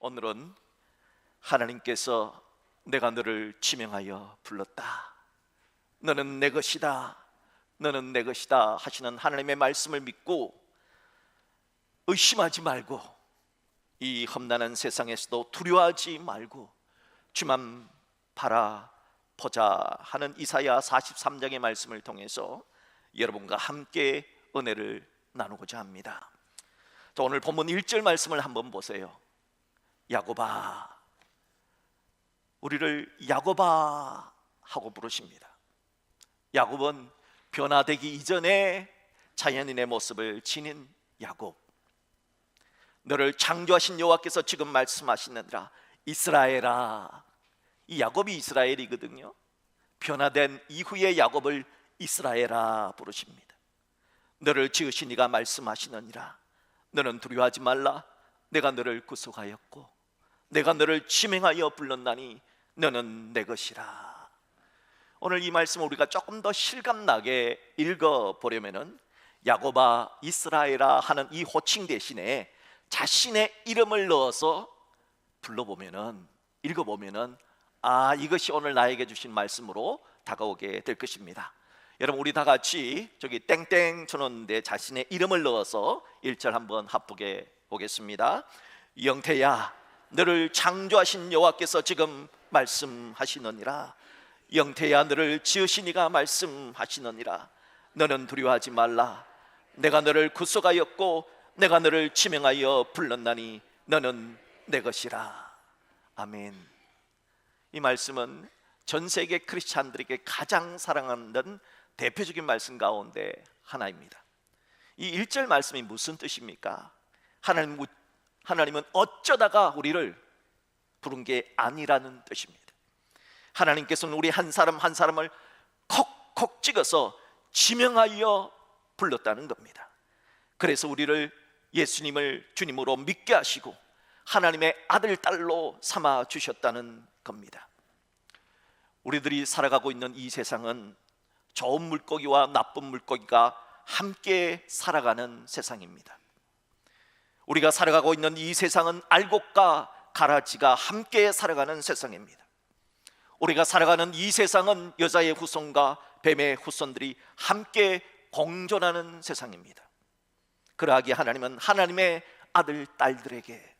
오늘은 하나님께서 내가 너를 지명하여 불렀다, 너는 내 것이다, 너는 내 것이다 하시는 하나님의 말씀을 믿고 의심하지 말고, 이 험난한 세상에서도 두려워하지 말고 주만 바라보자 하는 이사야 43장의 말씀을 통해서 여러분과 함께 은혜를 나누고자 합니다. 자, 오늘 본문 1절 말씀을 한번 보세요. 야곱아, 우리를 야곱아 하고 부르십니다. 야곱은 변화되기 이전에 자연인의 모습을 지닌 야곱, 너를 창조하신 여호와께서 지금 말씀하시느니라 이스라엘아. 이 야곱이 이스라엘이거든요. 변화된 이후의 야곱을 이스라엘아 부르십니다. 너를 지으신 이가 말씀하시느니라 너는 두려워하지 말라, 내가 너를 구속하였고 내가 너를 지명하여 불렀나니 너는 내 것이라. 오늘 이 말씀을 우리가 조금 더 실감나게 읽어보려면 야곱아 이스라엘아 하는 이 호칭 대신에 자신의 이름을 넣어서 읽어보면은 아, 이것이 오늘 나에게 주신 말씀으로 다가오게 될 것입니다. 여러분, 우리 다 같이 저기 땡땡 쳐놓는데 자신의 이름을 넣어서 1절 한번 합독해 보겠습니다. 영태야, 너를 창조하신 여호와께서 지금 말씀하시느니라. 영태야, 너를 지으신 이가 말씀하시느니라. 너는 두려워하지 말라, 내가 너를 구속하였고 내가 너를 지명하여 불렀나니 너는 내 것이라. 아멘. 이 말씀은 전 세계 크리스찬들에게 가장 사랑하는 대표적인 말씀 가운데 하나입니다. 이 1절 말씀이 무슨 뜻입니까? 하나님은 어쩌다가 우리를 부른 게 아니라는 뜻입니다. 하나님께서는 우리 한 사람 한 사람을 콕콕 찍어서 지명하여 불렀다는 겁니다. 그래서 우리를 예수님을 주님으로 믿게 하시고 하나님의 아들, 딸로 삼아 주셨다는 겁니다. 우리들이 살아가고 있는 이 세상은 좋은 물고기와 나쁜 물고기가 함께 살아가는 세상입니다. 우리가 살아가고 있는 이 세상은 알곡과 가라지가 함께 살아가는 세상입니다. 우리가 살아가는 이 세상은 여자의 후손과 뱀의 후손들이 함께 공존하는 세상입니다. 그러하기에 하나님은 하나님의 아들, 딸들에게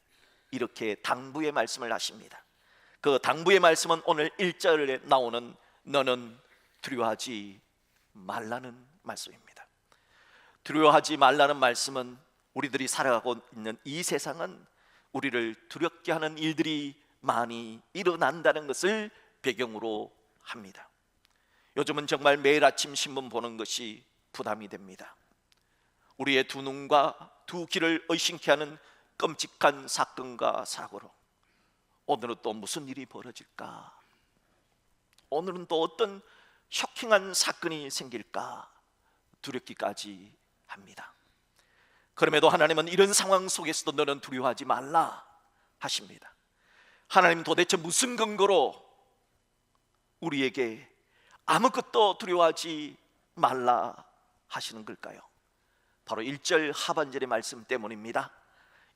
이렇게 당부의 말씀을 하십니다. 그 당부의 말씀은 오늘 1절에 나오는 너는 두려워하지 말라는 말씀입니다. 두려워하지 말라는 말씀은 우리들이 살아가고 있는 이 세상은 우리를 두렵게 하는 일들이 많이 일어난다는 것을 배경으로 합니다. 요즘은 정말 매일 아침 신문 보는 것이 부담이 됩니다. 우리의 두 눈과 두 귀를 의심케 하는 끔찍한 사건과 사고로 오늘은 또 무슨 일이 벌어질까? 오늘은 또 어떤 쇼킹한 사건이 생길까? 두렵기까지 합니다. 그럼에도 하나님은 이런 상황 속에서도 너는 두려워하지 말라 하십니다. 하나님 도대체 무슨 근거로 우리에게 아무것도 두려워하지 말라 하시는 걸까요? 바로 1절 하반절의 말씀 때문입니다.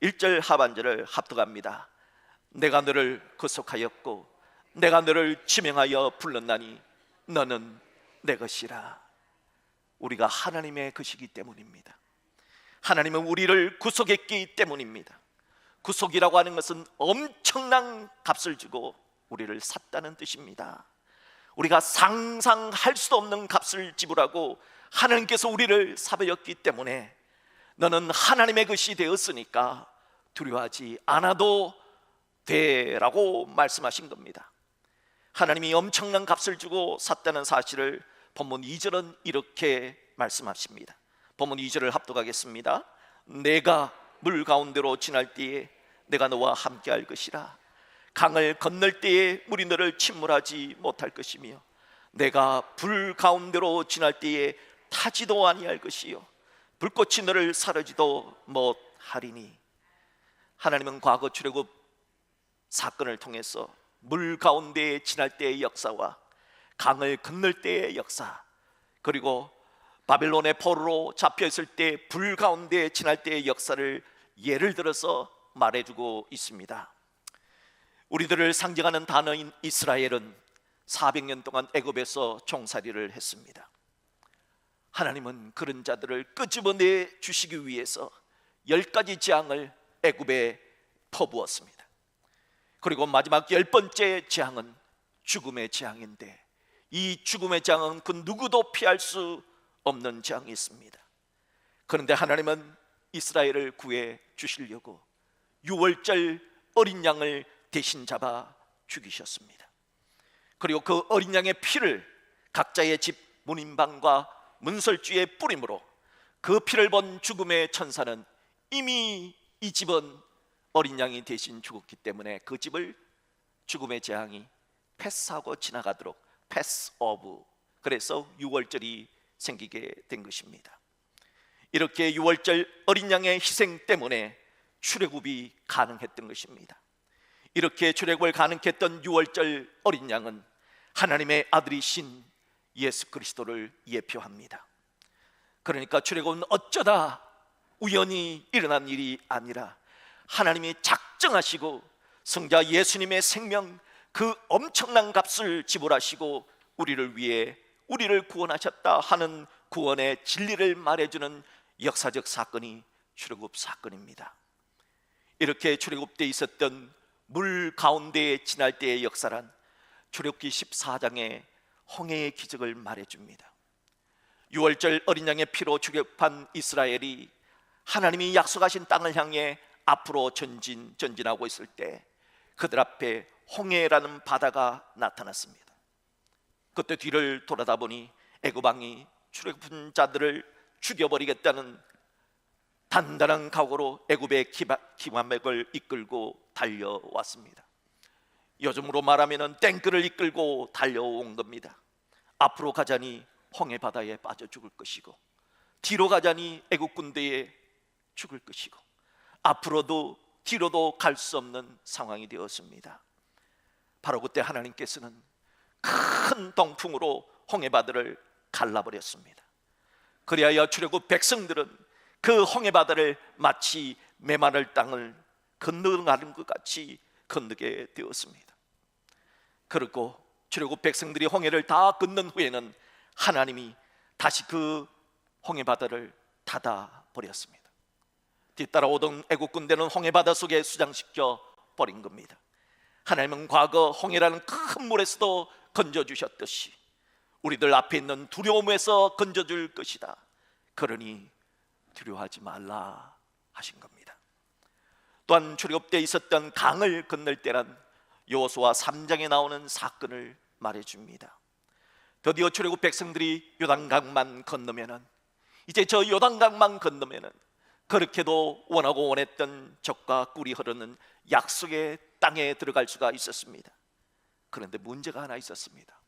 1절 하반절을 합독합니다. 내가 너를 구속하였고 내가 너를 지명하여 불렀나니 너는 내 것이라. 우리가 하나님의 것이기 때문입니다. 하나님은 우리를 구속했기 때문입니다. 구속이라고 하는 것은 엄청난 값을 주고 우리를 샀다는 뜻입니다. 우리가 상상할 수도 없는 값을 지불하고 하나님께서 우리를 사버렸기 때문에 너는 하나님의 것이 되었으니까 두려워하지 않아도 돼라고 말씀하신 겁니다. 하나님이 엄청난 값을 주고 샀다는 사실을 본문 2절은 이렇게 말씀하십니다. 본문 2절을 합독하겠습니다. 내가 물 가운데로 지날 때에 내가 너와 함께 할 것이라. 강을 건널 때에 물이 너를 침몰하지 못할 것이며 내가 불 가운데로 지날 때에 타지도 아니할 것이요 불꽃이 너를 사르지도 못하리니. 하나님은 과거 출애굽 사건을 통해서 물 가운데에 지날 때의 역사와 강을 건널 때의 역사, 그리고 바벨론의 포로로 잡혀있을 때 불 가운데 지날 때의 역사를 예를 들어서 말해주고 있습니다. 우리들을 상징하는 단어인 이스라엘은 400년 동안 애굽에서 종살이를 했습니다. 하나님은 그런 자들을 끄집어내 주시기 위해서 10가지 재앙을 애굽에 퍼부었습니다. 그리고 마지막 10번째 재앙은 죽음의 재앙인데, 이 죽음의 재앙은 그 누구도 피할 수 없는 재앙이 있습니다. 그런데 하나님은 이스라엘을 구해 주시려고 유월절 어린 양을 대신 잡아 죽이셨습니다. 그리고 그 어린 양의 피를 각자의 집 문인방과 문설주에 뿌림으로 그 피를 본 죽음의 천사는 이미 이 집은 어린 양이 대신 죽었기 때문에 그 집을 죽음의 재앙이 패스하고 지나가도록 패스 오브, 그래서 유월절이 생기게 된 것입니다. 이렇게 유월절 어린 양의 희생 때문에 출애굽이 가능했던 것입니다. 이렇게 출애굽을 가능했던 유월절 어린 양은 하나님의 아들이신 예수 그리스도를 예표합니다. 그러니까 출애굽은 어쩌다 우연히 일어난 일이 아니라 하나님이 작정하시고 성자 예수님의 생명, 그 엄청난 값을 지불하시고 우리를 위해 우리를 구원하셨다 하는 구원의 진리를 말해주는 역사적 사건이 출애굽 사건입니다. 이렇게 출애굽 때 있었던 물 가운데 지날 때의 역사란 출애굽기 14장의 홍해의 기적을 말해줍니다. 유월절 어린 양의 피로 출애굽한 이스라엘이 하나님이 약속하신 땅을 향해 앞으로 전진하고 있을 때 그들 앞에 홍해라는 바다가 나타났습니다. 그때 뒤를 돌아다 보니 애굽 왕이 출애굽한 자들을 죽여버리겠다는 단단한 각오로 애굽의 기관맥을 이끌고 달려왔습니다. 요즘으로 말하면 탱크를 이끌고 달려온 겁니다. 앞으로 가자니 홍해 바다에 빠져 죽을 것이고, 뒤로 가자니 애굽 군대에 죽을 것이고, 앞으로도 뒤로도 갈 수 없는 상황이 되었습니다. 바로 그때 하나님께서는 큰 동풍으로 홍해 바다를 갈라버렸습니다. 그리하여 출애굽 백성들은 그 홍해 바다를 마치 메마를 땅을 건너가는 것 같이 건너게 되었습니다. 그리고 출애굽 백성들이 홍해를 다 건넌 후에는 하나님이 다시 그 홍해 바다를 닫아 버렸습니다. 뒤따라오던 애국 군대는 홍해 바다 속에 수장시켜 버린 겁니다. 하나님은 과거 홍해라는 큰 물에서도 건져주셨듯이 우리들 앞에 있는 두려움에서 건져줄 것이다. 그러니 두려워하지 말라 하신 겁니다. 또한 출애굽 때 있었던 강을 건널 때란 여호수아 3장에 나오는 사건을 말해줍니다. 드디어 출애굽 백성들이 요단강만 건너면은, 이제 저 요단강만 건너면은 그렇게도 원하고 원했던 젖과 꿀이 흐르는 약속의 땅에 들어갈 수가 있었습니다. 그런데 문제가 하나 있었습니다.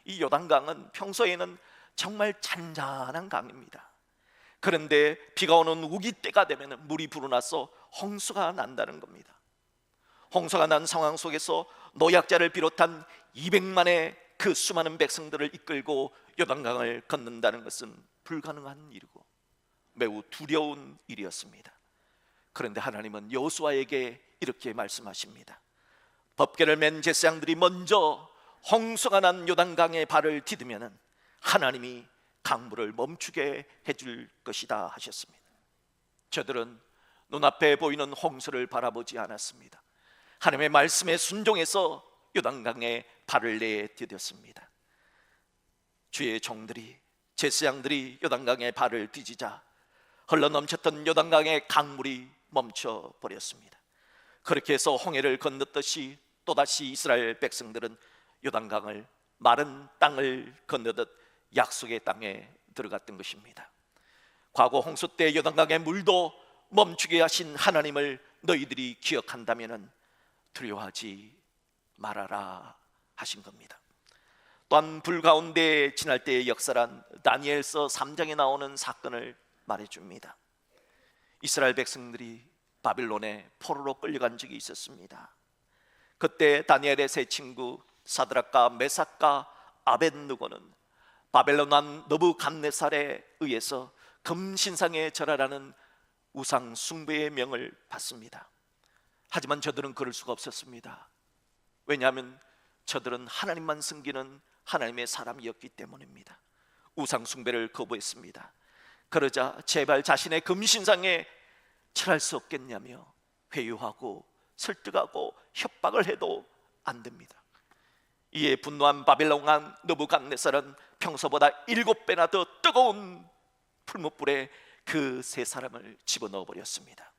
이 요단강은 평소에는 정말 잔잔한 강입니다. 그런데 비가 오는 우기 때가 되면 물이 불어나서 홍수가 난다는 겁니다. 홍수가 난 상황 속에서 노약자를 비롯한 200만의 그 수많은 백성들을 이끌고 요단강을 건넌다는 것은 불가능한 일이고 매우 두려운 일이었습니다. 그런데 하나님은 여호수아에게 이렇게 말씀하십니다. 법궤를 맨 제사장들이 먼저 홍수가 난 요단강에 발을 디디면은 하나님이 강물을 멈추게 해줄 것이다 하셨습니다. 저들은 눈앞에 보이는 홍수를 바라보지 않았습니다. 하나님의 말씀에 순종해서 요단강에 발을 내디뎠습니다. 주의 종들이, 제사장들이 요단강에 발을 디디자 흘러넘쳤던 요단강의 강물이 멈춰버렸습니다. 그렇게 해서 홍해를 건넜듯이 또다시 이스라엘 백성들은 요단강을 마른 땅을 건너듯 약속의 땅에 들어갔던 것입니다. 과거 홍수 때 요단강의 물도 멈추게 하신 하나님을 너희들이 기억한다면 두려워하지 말아라 하신 겁니다. 또한 불 가운데 지날 때의 역사란 다니엘서 3장에 나오는 사건을 말해줍니다. 이스라엘 백성들이 바빌론에 포로로 끌려간 적이 있었습니다. 그때 다니엘의 세 친구 사드락과 메삭과 아벳느고는 바벨론 왕 느부갓네살에 의해서 금신상에 절하라는 우상 숭배의 명을 받습니다. 하지만 저들은 그럴 수가 없었습니다. 왜냐하면 저들은 하나님만 섬기는 하나님의 사람이었기 때문입니다. 우상 숭배를 거부했습니다. 그러자 제발 자신의 금신상에 절할 수 없겠냐며 회유하고 설득하고 협박을 해도 안 됩니다. 이에 분노한 바벨론 왕 느부갓네살은 평소보다 7배나 더 뜨거운 풀무불에 그 세 사람을 집어넣어 버렸습니다.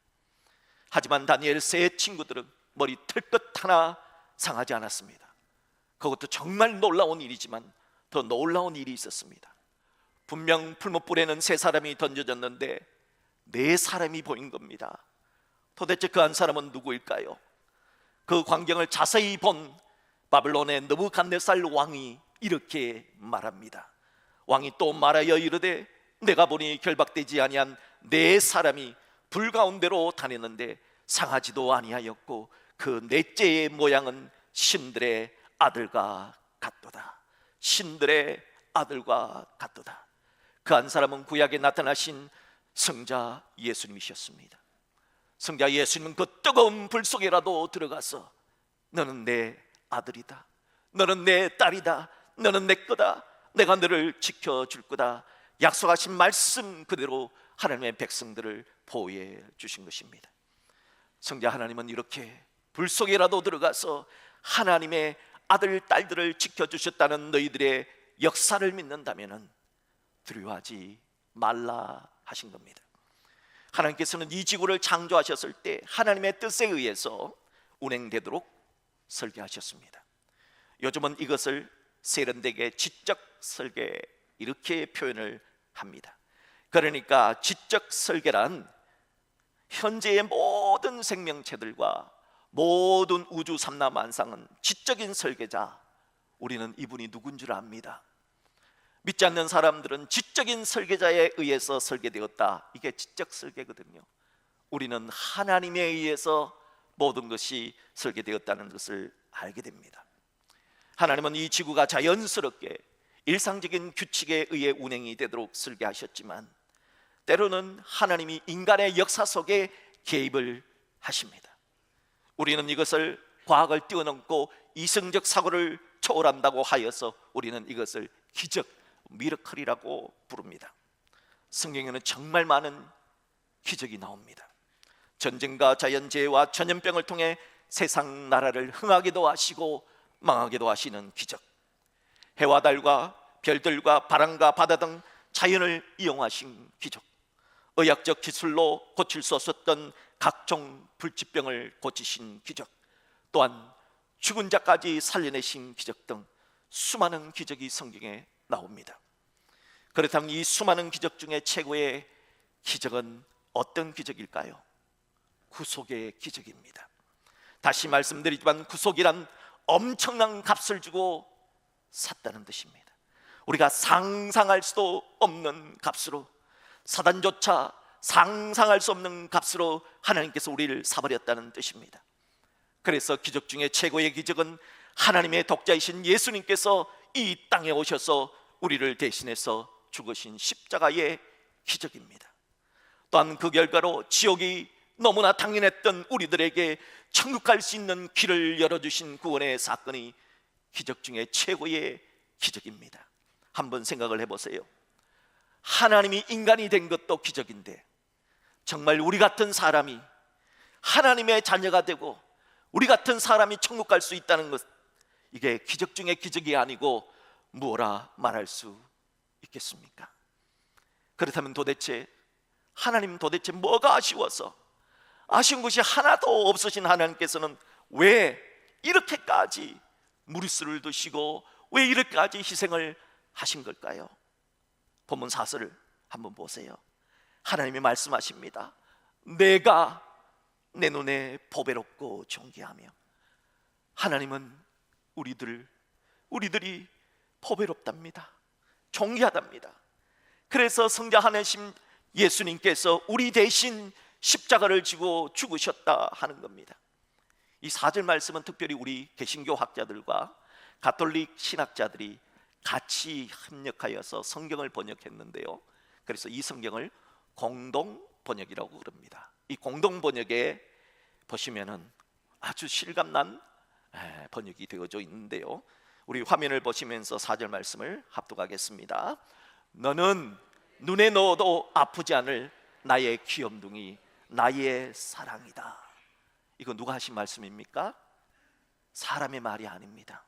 하지만 다니엘 세 친구들은 머리 털끝 하나 상하지 않았습니다. 그것도 정말 놀라운 일이지만 더 놀라운 일이 있었습니다. 분명 풀무불에는 세 사람이 던져졌는데 네 사람이 보인 겁니다. 도대체 그 한 사람은 누구일까요? 그 광경을 자세히 본 바벨론의 느부갓네살 왕이 이렇게 말합니다. 왕이 또 말하여 이르되 내가 보니 결박되지 아니한 네 사람이 불 가운데로 다녔는데 상하지도 아니하였고 그 넷째의 모양은 신들의 아들과 같도다. 신들의 아들과 같도다. 그 한 사람은 구약에 나타나신 성자 예수님이셨습니다. 성자 예수님은 그 뜨거운 불 속에라도 들어가서 너는 내 아들이다, 너는 내 딸이다, 너는 내 거다, 내가 너를 지켜줄 거다 약속하신 말씀 그대로 하나님의 백성들을 보호해 주신 것입니다. 성자 하나님은 이렇게 불 속에라도 들어가서 하나님의 아들 딸들을 지켜주셨다는 너희들의 역사를 믿는다면 두려워하지 말라 하신 겁니다. 하나님께서는 이 지구를 창조하셨을 때 하나님의 뜻에 의해서 운행되도록 설계하셨습니다. 요즘은 이것을 세련되게 지적 설계 이렇게 표현을 합니다. 그러니까 지적 설계란 현재의 모든 생명체들과 모든 우주 삼라만상은 지적인 설계자, 우리는 이분이 누군 줄 압니다. 믿지 않는 사람들은 지적인 설계자에 의해서 설계되었다, 이게 지적 설계거든요. 우리는 하나님에 의해서 모든 것이 설계되었다는 것을 알게 됩니다. 하나님은 이 지구가 자연스럽게 일상적인 규칙에 의해 운행이 되도록 설계하셨지만 때로는 하나님이 인간의 역사 속에 개입을 하십니다. 우리는 이것을 과학을 뛰어넘고 이성적 사고를 초월한다고 하여서 우리는 이것을 기적, 미러클이라고 부릅니다. 성경에는 정말 많은 기적이 나옵니다. 전쟁과 자연재해와 전염병을 통해 세상 나라를 흥하게도 하시고 망하게도 하시는 기적, 해와 달과 별들과 바람과 바다 등 자연을 이용하신 기적, 의학적 기술로 고칠 수 없었던 각종 불치병을 고치신 기적, 또한 죽은 자까지 살려내신 기적 등 수많은 기적이 성경에 나옵니다. 그렇다면 이 수많은 기적 중에 최고의 기적은 어떤 기적일까요? 구속의 기적입니다. 다시 말씀드리지만 구속이란 엄청난 값을 주고 샀다는 뜻입니다. 우리가 상상할 수도 없는 값으로, 사단조차 상상할 수 없는 값으로 하나님께서 우리를 사버렸다는 뜻입니다. 그래서 기적 중에 최고의 기적은 하나님의 독자이신 예수님께서 이 땅에 오셔서 우리를 대신해서 죽으신 십자가의 기적입니다. 또한 그 결과로 지옥이 너무나 당연했던 우리들에게 천국 갈 수 있는 길을 열어주신 구원의 사건이 기적 중에 최고의 기적입니다. 한번 생각을 해보세요. 하나님이 인간이 된 것도 기적인데 정말 우리 같은 사람이 하나님의 자녀가 되고 우리 같은 사람이 천국 갈 수 있다는 것, 이게 기적 중에 기적이 아니고 뭐라 말할 수 있겠습니까? 그렇다면 도대체 하나님 도대체 뭐가 아쉬워서, 아쉬운 것이 하나도 없으신 하나님께서는 왜 이렇게까지 무리수를 두시고 왜 이렇게까지 희생을 하신 걸까요? 본문 4절을 한번 보세요. 하나님이 말씀하십니다. 내가 내 눈에 보배롭고 존귀하며. 하나님은 우리들이 보배롭답니다. 존귀하답니다. 그래서 성자 하나님 예수님께서 우리 대신 십자가를 지고 죽으셨다 하는 겁니다. 이 4절 말씀은 특별히 우리 개신교 학자들과 가톨릭 신학자들이 같이 협력하여서 성경을 번역했는데요, 그래서 이 성경을 공동 번역이라고 그럽니다. 이 공동 번역에 보시면은 아주 실감난 번역이 되어져 있는데요. 우리 화면을 보시면서 4절 말씀을 합독하겠습니다. 너는 눈에 넣어도 아프지 않을 나의 귀염둥이, 나의 사랑이다. 이거 누가 하신 말씀입니까? 사람의 말이 아닙니다.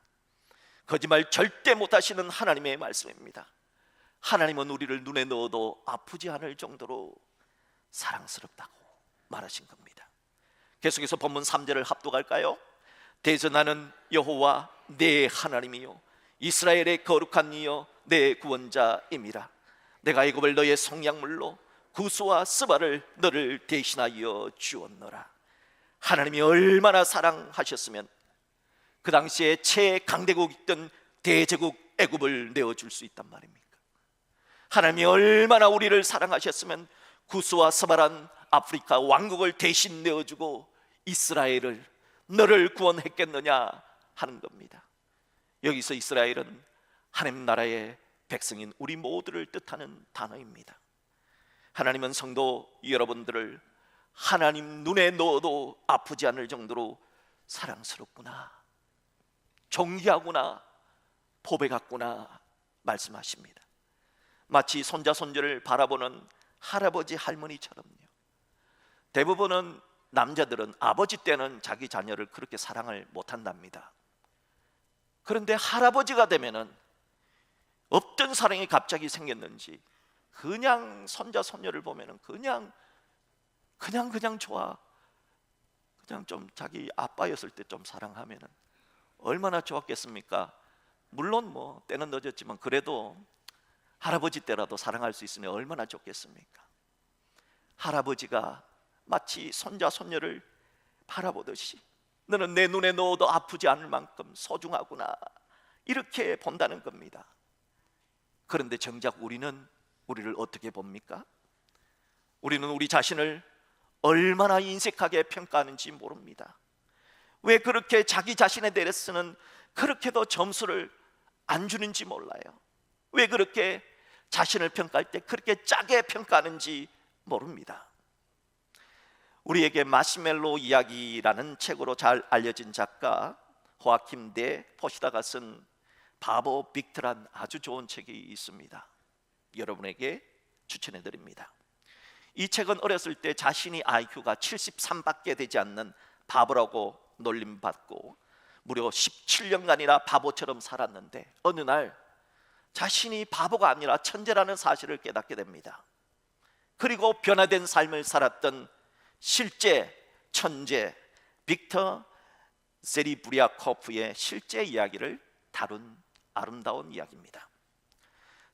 거짓말 절대 못하시는 하나님의 말씀입니다. 하나님은 우리를 눈에 넣어도 아프지 않을 정도로 사랑스럽다고 말하신 겁니다. 계속해서 본문 3절을 합독할까요? 대전하는 여호와 내 하나님이요 이스라엘의 거룩한 이여 내 구원자임이라. 내가 애굽을 너의 성량물로 구스와 스바를 너를 대신하여 주었노라. 하나님이 얼마나 사랑하셨으면 그 당시에 최강대국이던 대제국 애굽을 내어줄 수 있단 말입니까? 하나님이 얼마나 우리를 사랑하셨으면 구스와 스바란 아프리카 왕국을 대신 내어주고 이스라엘을, 너를 구원했겠느냐 하는 겁니다. 여기서 이스라엘은 하나님 나라의 백성인 우리 모두를 뜻하는 단어입니다. 하나님은 성도 여러분들을 하나님 눈에 넣어도 아프지 않을 정도로 사랑스럽구나, 존귀하구나, 보배 같구나 말씀하십니다. 마치 손자 손녀를 바라보는 할아버지 할머니처럼요. 대부분은 남자들은 아버지 때는 자기 자녀를 그렇게 사랑을 못한답니다. 그런데 할아버지가 되면은 어떤 사랑이 갑자기 생겼는지 그냥 손자 손녀를 보면은 그냥 좋아. 그냥 좀 자기 아빠였을 때 좀 사랑하면은 얼마나 좋았겠습니까? 물론 뭐 때는 늦었지만 그래도 할아버지 때라도 사랑할 수 있으면 얼마나 좋겠습니까? 할아버지가 마치 손자 손녀를 바라보듯이 너는 내 눈에 넣어도 아프지 않을 만큼 소중하구나 이렇게 본다는 겁니다. 그런데 정작 우리는 우리를 어떻게 봅니까? 우리는 우리 자신을 얼마나 인색하게 평가하는지 모릅니다. 왜 그렇게 자기 자신에 대해서는 그렇게도 점수를 안 주는지 몰라요. 왜 그렇게 자신을 평가할 때 그렇게 짜게 평가하는지 모릅니다. 우리에게 마시멜로 이야기라는 책으로 잘 알려진 작가 호아킴 데 포시다가 쓴 바보 빅트란 아주 좋은 책이 있습니다. 여러분에게 추천해 드립니다. 이 책은 어렸을 때 자신이 IQ가 73밖에 되지 않는 바보라고 놀림받고 무려 17년간이나 바보처럼 살았는데 어느 날 자신이 바보가 아니라 천재라는 사실을 깨닫게 됩니다. 그리고 변화된 삶을 살았던 실제 천재 빅터 세리브리아코프의 실제 이야기를 다룬 아름다운 이야기입니다.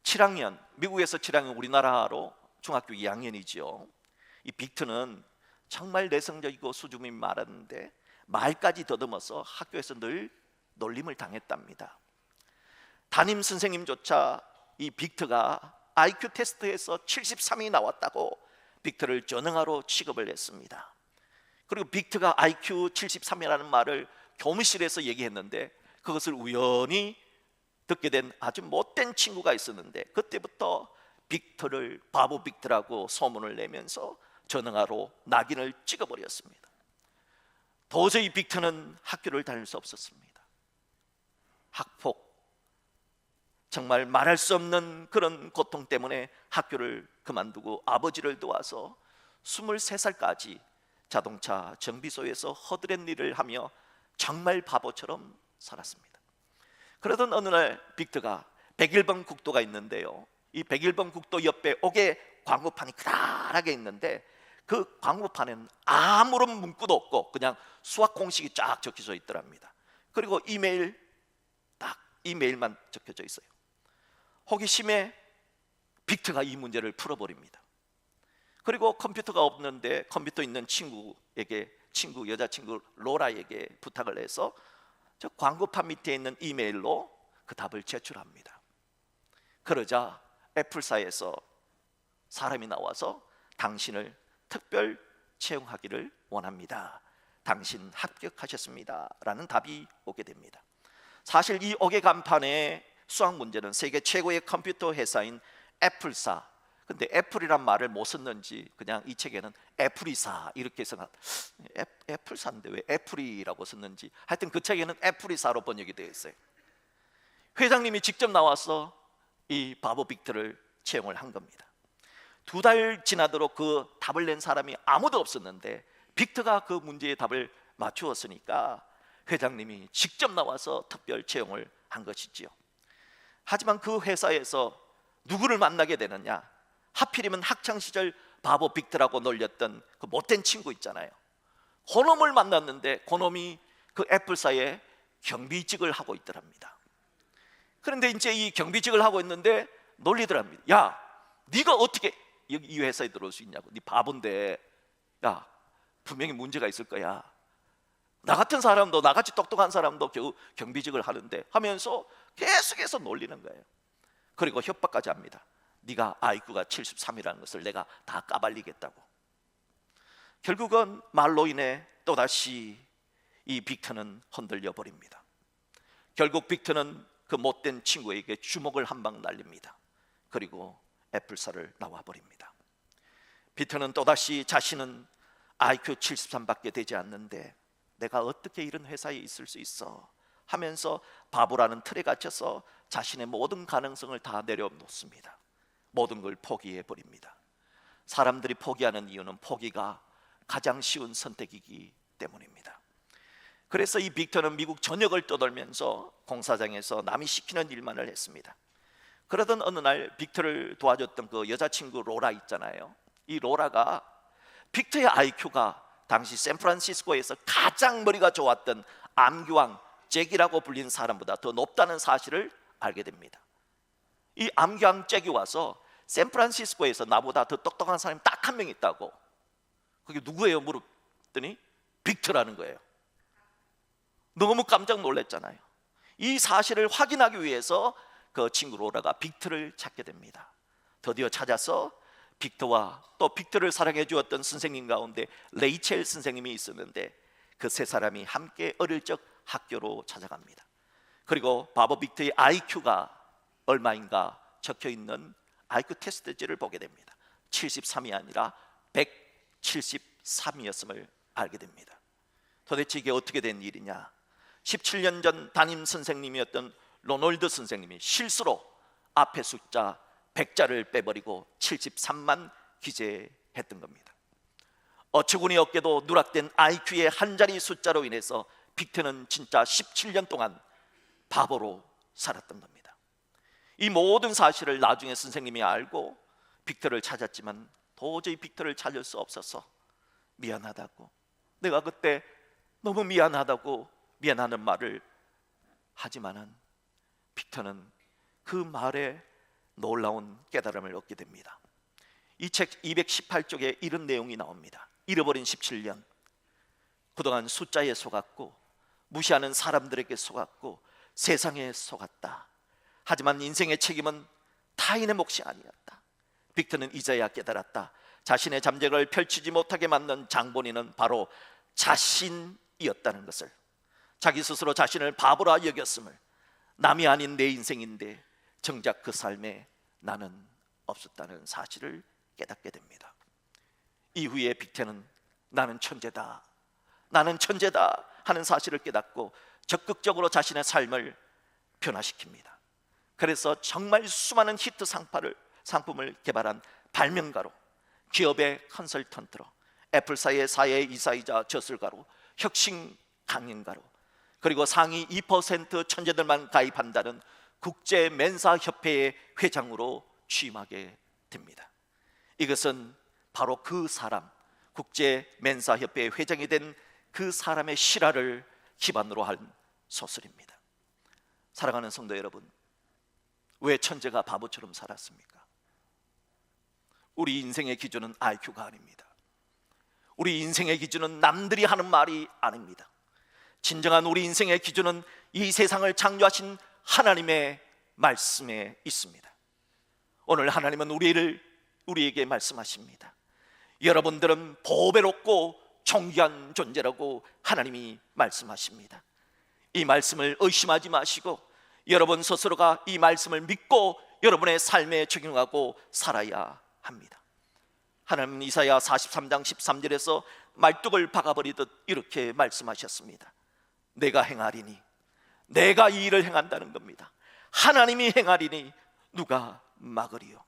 7학년, 미국에서 7학년, 우리나라로 중학교 2학년이지요. 이 빅터는 정말 내성적이고 수줍음이 많았는데 말까지 더듬어서 학교에서 늘 놀림을 당했답니다. 담임 선생님조차 이 빅터가 IQ 테스트에서 73이 나왔다고 빅터를 전형아로 취급을 했습니다. 그리고 빅터가 IQ 73이라는 말을 교무실에서 얘기했는데 그것을 우연히 듣게 된 아주 못된 친구가 있었는데 그때부터 빅터를 바보 빅터라고 소문을 내면서 전형아로 낙인을 찍어버렸습니다. 도저히 빅터는 학교를 다닐 수 없었습니다. 학폭, 정말 말할 수 없는 그런 고통 때문에 학교를 그만두고 아버지를 도와서 23살까지 자동차 정비소에서 허드렛 일을 하며 정말 바보처럼 살았습니다. 그러던 어느 날 빅터가 101번 국도가 있는데요, 이 101번 국도 옆에 옥에 광고판이 크다랗게 있는데 그 광고판에는 아무런 문구도 없고 그냥 수학 공식이 쫙 적혀져 있더랍니다. 그리고 이메일만 적혀져 있어요. 호기심에 빅터가 이 문제를 풀어버립니다. 그리고 컴퓨터가 없는데 컴퓨터 있는 여자친구 로라에게 부탁을 해서 저 광고판 밑에 있는 이메일로 그 답을 제출합니다. 그러자 애플사에서 사람이 나와서 당신을 특별 채용하기를 원합니다. 당신 합격하셨습니다 라는 답이 오게 됩니다. 사실 이 옥의 간판에 수학 문제는 세계 최고의 컴퓨터 회사인 애플사 근데 애플이란 말을 못 썼는지 그냥 이 책에는 애플이사 이렇게 생각. 애플사인데 왜 애플이라고 썼는지, 하여튼 그 책에는 애플이사로 번역이 되어 있어요. 회장님이 직접 나와서 이 바보 빅터를 채용을 한 겁니다. 2달 지나도록 그 답을 낸 사람이 아무도 없었는데 빅터가 그 문제의 답을 맞추었으니까 회장님이 직접 나와서 특별 채용을 한 것이지요. 하지만 그 회사에서 누구를 만나게 되느냐? 하필이면 학창시절 바보 빅터라고 놀렸던 그 못된 친구 있잖아요. 그놈을 만났는데 그놈이 그 애플사에 경비직을 하고 있더랍니다. 그런데 이제 이 경비직을 하고 있는데 놀리더랍니다. 야, 네가 어떻게 여기 이 회사에 들어올 수 있냐고. 네 바본데, 야, 분명히 문제가 있을 거야. 나 같은 사람도, 나같이 똑똑한 사람도 겨우 경비직을 하는데 하면서 계속해서 놀리는 거예요. 그리고 협박까지 합니다. 네가 IQ가 73이라는 것을 내가 다 까발리겠다고. 결국은 말로 인해 또다시 이 빅터는 흔들려 버립니다. 결국 빅터는 그 못된 친구에게 주먹을 한 방 날립니다. 그리고 애플사를 나와 버립니다. 빅터는 또다시 자신은 IQ 73밖에 되지 않는데 내가 어떻게 이런 회사에 있을 수 있어 하면서 바보라는 틀에 갇혀서 자신의 모든 가능성을 다 내려놓습니다. 모든 걸 포기해 버립니다. 사람들이 포기하는 이유는 포기가 가장 쉬운 선택이기 때문입니다. 그래서 이 빅터는 미국 전역을 떠돌면서 공사장에서 남이 시키는 일만을 했습니다. 그러던 어느 날 빅터를 도와줬던 그 여자친구 로라 있잖아요. 이 로라가 빅터의 IQ가 당시 샌프란시스코에서 가장 머리가 좋았던 암기왕 잭이라고 불린 사람보다 더 높다는 사실을 알게 됩니다. 이 암기왕 잭이 와서 샌프란시스코에서 나보다 더 똑똑한 사람이 딱 한 명 있다고. 그게 누구예요? 물었더니 빅터라는 거예요. 너무 깜짝 놀랐잖아요. 이 사실을 확인하기 위해서 그 친구 로라가 빅터를 찾게 됩니다. 드디어 찾아서 빅터와 또 빅터를 사랑해 주었던 선생님 가운데 레이첼 선생님이 있었는데 그 세 사람이 함께 어릴 적 학교로 찾아갑니다. 그리고 바보 빅터의 IQ가 얼마인가 적혀 있는 IQ 테스트지를 보게 됩니다. 73이 아니라 173이었음을 알게 됩니다. 도대체 이게 어떻게 된 일이냐? 17년 전 담임 선생님이었던 로널드 선생님이 실수로 앞에 숫자 100자를 빼버리고 73만 기재했던 겁니다. 어처구니 없게도 누락된 IQ의 한 자리 숫자로 인해서 빅터는 진짜 17년 동안 바보로 살았던 겁니다. 이 모든 사실을 나중에 선생님이 알고 빅터를 찾았지만 도저히 빅터를 찾을 수 없어서 미안하다고, 내가 그때 너무 미안하다고 미안하는 말을 하지만은 빅터는 그 말에 놀라운 깨달음을 얻게 됩니다. 이 책 218쪽에 이런 내용이 나옵니다. 잃어버린 17년, 그동안 숫자에 속았고 무시하는 사람들에게 속았고 세상에 속았다. 하지만 인생의 책임은 타인의 몫이 아니었다. 빅터는 이제야 깨달았다. 자신의 잠재력을 펼치지 못하게 만든 장본인은 바로 자신이었다는 것을, 자기 스스로 자신을 바보라 여겼음을, 남이 아닌 내 인생인데 정작 그 삶에 나는 없었다는 사실을 깨닫게 됩니다. 이후에 빅터는 나는 천재다, 나는 천재다 하는 사실을 깨닫고 적극적으로 자신의 삶을 변화시킵니다. 그래서 정말 수많은 히트 상품을 개발한 발명가로, 기업의 컨설턴트로, 애플사의 사회 이사이자 저술가로, 혁신 강연가로, 그리고 상위 2% 천재들만 가입한다는 국제 멘사 협회의 회장으로 취임하게 됩니다. 이것은 바로 그 사람, 국제 멘사 협회의 회장이 된 그 사람의 실화를 기반으로 한 소설입니다. 사랑하는 성도 여러분, 왜 천재가 바보처럼 살았습니까? 우리 인생의 기준은 IQ가 아닙니다. 우리 인생의 기준은 남들이 하는 말이 아닙니다. 진정한 우리 인생의 기준은 이 세상을 창조하신 하나님의 말씀에 있습니다. 오늘 하나님은 우리에게 말씀하십니다. 여러분들은 보배롭고 존귀한 존재라고 하나님이 말씀하십니다. 이 말씀을 의심하지 마시고 여러분 스스로가 이 말씀을 믿고 여러분의 삶에 적용하고 살아야 합니다. 하나님은 이사야 43장 13절에서 말뚝을 박아버리듯 이렇게 말씀하셨습니다. 내가 행하리니, 내가 이 일을 행한다는 겁니다. 하나님이 행하리니 누가 막으리요.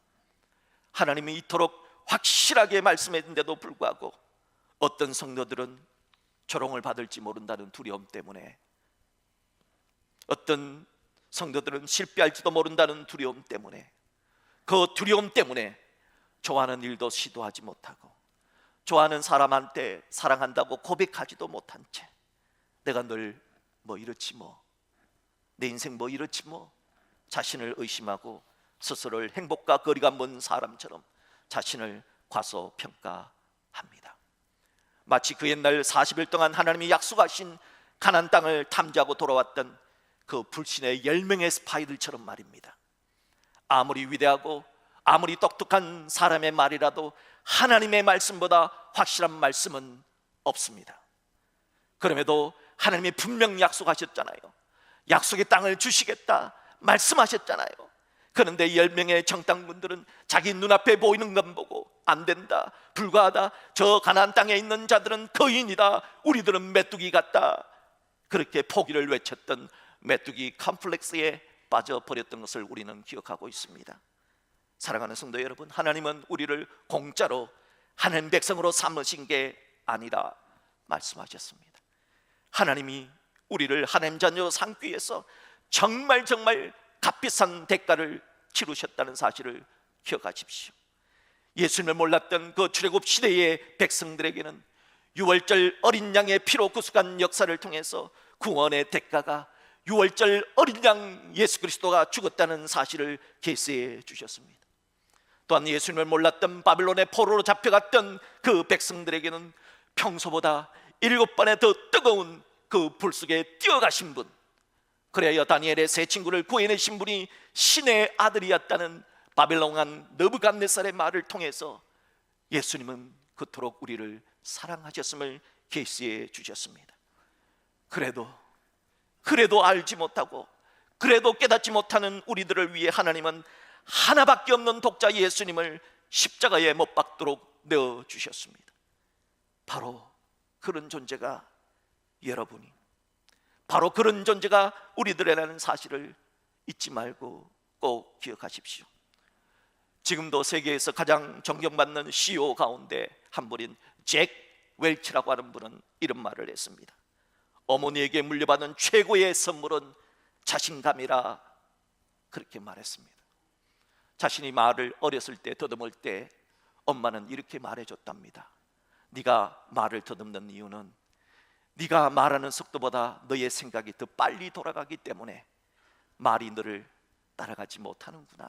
하나님이 이토록 확실하게 말씀했는데도 불구하고 어떤 성도들은 조롱을 받을지 모른다는 두려움 때문에, 어떤 성도들은 실패할지도 모른다는 두려움 때문에, 그 두려움 때문에 좋아하는 일도 시도하지 못하고 좋아하는 사람한테 사랑한다고 고백하지도 못한 채 내가 늘 뭐 이렇지 뭐, 내 인생 뭐 이렇지 뭐, 자신을 의심하고 스스로를 행복과 거리가 먼 사람처럼 자신을 과소평가합니다. 마치 그 옛날 40일 동안 하나님이 약속하신 가나안 땅을 탐지하고 돌아왔던 그 불신의 10명의 스파이들처럼 말입니다. 아무리 위대하고 아무리 똑똑한 사람의 말이라도 하나님의 말씀보다 확실한 말씀은 없습니다. 그럼에도 하나님이 분명 약속하셨잖아요. 약속의 땅을 주시겠다 말씀하셨잖아요. 그런데 10명의 정탐꾼들은 자기 눈앞에 보이는 건 보고 안 된다, 불가하다, 저 가나안 땅에 있는 자들은 거인이다, 우리들은 메뚜기 같다, 그렇게 포기를 외쳤던 메뚜기 컴플렉스에 빠져버렸던 것을 우리는 기억하고 있습니다. 사랑하는 성도 여러분, 하나님은 우리를 공짜로 하나님 백성으로 삼으신 게 아니라 말씀하셨습니다. 하나님이 우리를 하나님 자녀 삼기 위해서 정말 값비싼 대가를 치르셨다는 사실을 기억하십시오. 예수님을 몰랐던 그 출애굽 시대의 백성들에게는 유월절 어린 양의 피로 구속한 역사를 통해서 구원의 대가가 유월절 어린 양 예수 그리스도가 죽었다는 사실을 계시해 주셨습니다. 또한 예수님을 몰랐던 바빌론의 포로로 잡혀갔던 그 백성들에게는 평소보다 7번에 더 뜨거운 그 불 속에 뛰어가신 분, 그래야 다니엘의 세 친구를 구해내신 분이 신의 아들이었다는 바벨론 왕 느부갓네살의 말을 통해서 예수님은 그토록 우리를 사랑하셨음을 계시해 주셨습니다. 그래도 알지 못하고, 그래도 깨닫지 못하는 우리들을 위해 하나님은 하나밖에 없는 독자 예수님을 십자가에 못 박도록 내어주셨습니다. 바로 그런 존재가 여러분이, 바로 그런 존재가 우리들이라는 사실을 잊지 말고 꼭 기억하십시오. 지금도 세계에서 가장 존경받는 CEO 가운데 한 분인 잭 웰치라고 하는 분은 이런 말을 했습니다. 어머니에게 물려받은 최고의 선물은 자신감이라, 그렇게 말했습니다. 자신이 말을 어렸을 때 더듬을 때 엄마는 이렇게 말해줬답니다. 네가 말을 더듬는 이유는 네가 말하는 속도보다 너의 생각이 더 빨리 돌아가기 때문에 말이 너를 따라가지 못하는구나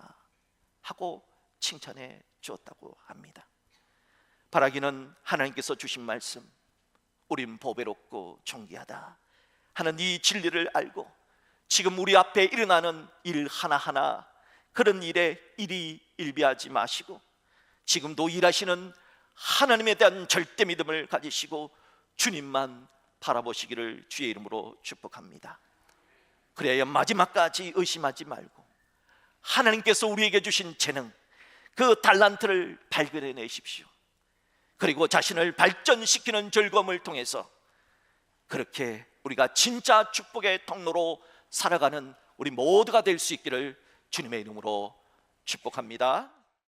하고 칭찬해 주었다고 합니다. 바라기는 하나님께서 주신 말씀, 우린 보배롭고 존귀하다 하는 이 진리를 알고 지금 우리 앞에 일어나는 일 하나하나, 그런 일에 일희일비하지 마시고 지금도 일하시는 하나님에 대한 절대 믿음을 가지시고 주님만 바라보시기를 주의 이름으로 축복합니다. 그래야 마지막까지 의심하지 말고 하나님께서 우리에게 주신 재능, 그 달란트를 발견해내십시오. 그리고 자신을 발전시키는 즐거움을 통해서 그렇게 우리가 진짜 축복의 통로로 살아가는 우리 모두가 될 수 있기를 주님의 이름으로 축복합니다.